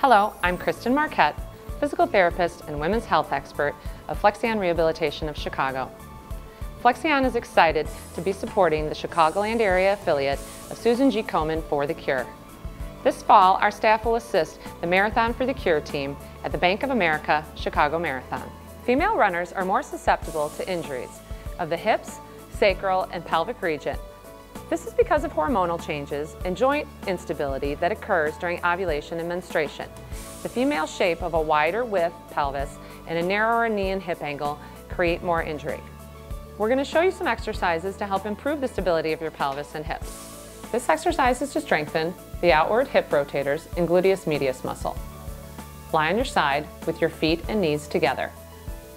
Hello, I'm Kristen Markett, physical therapist and women's health expert of Flexeon Rehabilitation of Chicago. Flexeon is excited to be supporting the Chicagoland area affiliate of Susan G. Komen for the Cure. This fall, our staff will assist the Marathon for the Cure team at the Bank of America Chicago Marathon. Female runners are more susceptible to injuries of the hips, sacral, and pelvic region. This is because of hormonal changes and joint instability that occurs during ovulation and menstruation. The female shape of a wider width pelvis and a narrower knee and hip angle create more injury. We're going to show you some exercises to help improve the stability of your pelvis and hips. This exercise is to strengthen the outward hip rotators and gluteus medius muscle. Lie on your side with your feet and knees together.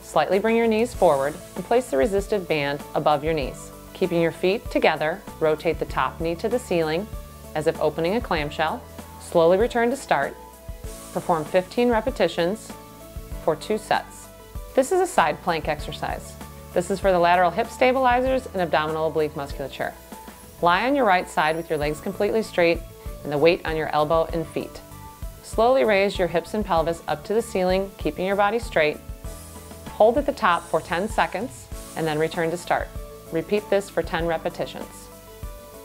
Slightly bring your knees forward and place the resistive band above your knees. Keeping your feet together, rotate the top knee to the ceiling as if opening a clamshell. Slowly return to start. Perform 15 repetitions for 2 sets. This is a side plank exercise. This is for the lateral hip stabilizers and abdominal oblique musculature. Lie on your right side with your legs completely straight and the weight on your elbow and feet. Slowly raise your hips and pelvis up to the ceiling, keeping your body straight. Hold at the top for 10 seconds and then return to start. Repeat this for 10 repetitions.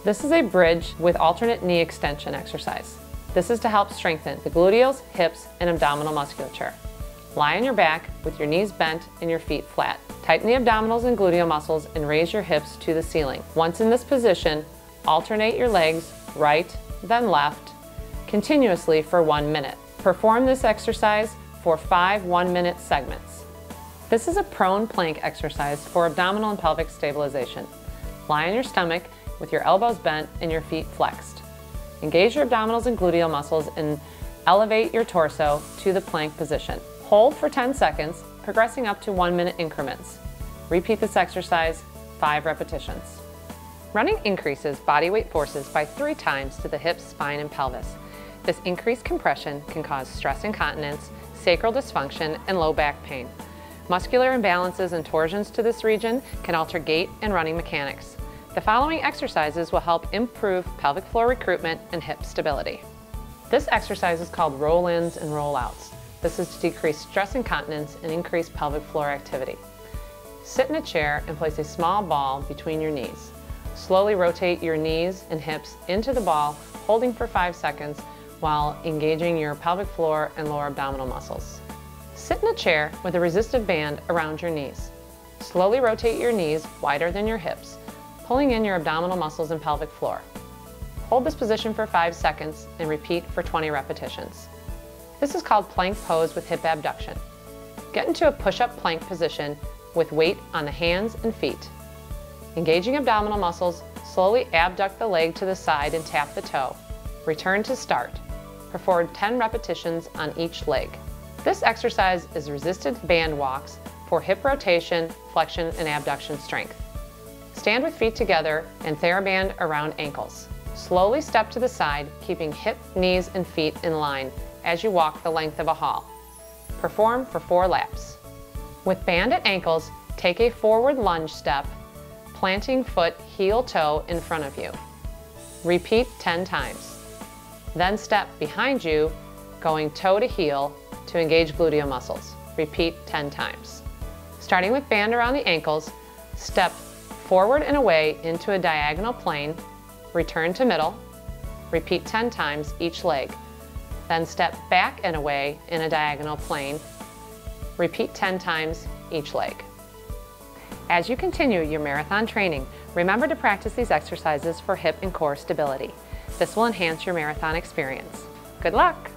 This is a bridge with alternate knee extension exercise. This is to help strengthen the gluteals, hips, and abdominal musculature. Lie on your back with your knees bent and your feet flat. Tighten the abdominals and gluteal muscles and raise your hips to the ceiling. Once in this position, alternate your legs right, then left, continuously for 1 minute. Perform this exercise for 5 1-minute segments. This is a prone plank exercise for abdominal and pelvic stabilization. Lie on your stomach with your elbows bent and your feet flexed. Engage your abdominals and gluteal muscles and elevate your torso to the plank position. Hold for 10 seconds, progressing up to 1-minute increments. Repeat this exercise 5 repetitions. Running increases body weight forces by 3 times to the hips, spine, and pelvis. This increased compression can cause stress incontinence, sacral dysfunction, and low back pain. Muscular imbalances and torsions to this region can alter gait and running mechanics. The following exercises will help improve pelvic floor recruitment and hip stability. This exercise is called roll-ins and roll-outs. This is to decrease stress incontinence and increase pelvic floor activity. Sit in a chair and place a small ball between your knees. Slowly rotate your knees and hips into the ball, holding for 5 seconds while engaging your pelvic floor and lower abdominal muscles. Sit in a chair with a resistive band around your knees. Slowly rotate your knees wider than your hips, pulling in your abdominal muscles and pelvic floor. Hold this position for 5 seconds and repeat for 20 repetitions. This is called plank pose with hip abduction. Get into a push-up plank position with weight on the hands and feet. Engaging abdominal muscles, slowly abduct the leg to the side and tap the toe. Return to start. Perform 10 repetitions on each leg. This exercise is resisted band walks for hip rotation, flexion, and abduction strength. Stand with feet together and TheraBand around ankles. Slowly step to the side, keeping hip, knees, and feet in line as you walk the length of a hall. Perform for 4 laps. With band at ankles, take a forward lunge step, planting foot heel-toe in front of you. Repeat 10 times. Then step behind you, going toe to heel to engage gluteal muscles. Repeat 10 times. Starting with band around the ankles, step forward and away into a diagonal plane, return to middle, repeat 10 times each leg. Then step back and away in a diagonal plane, repeat 10 times each leg. As you continue your marathon training, remember to practice these exercises for hip and core stability. This will enhance your marathon experience. Good luck!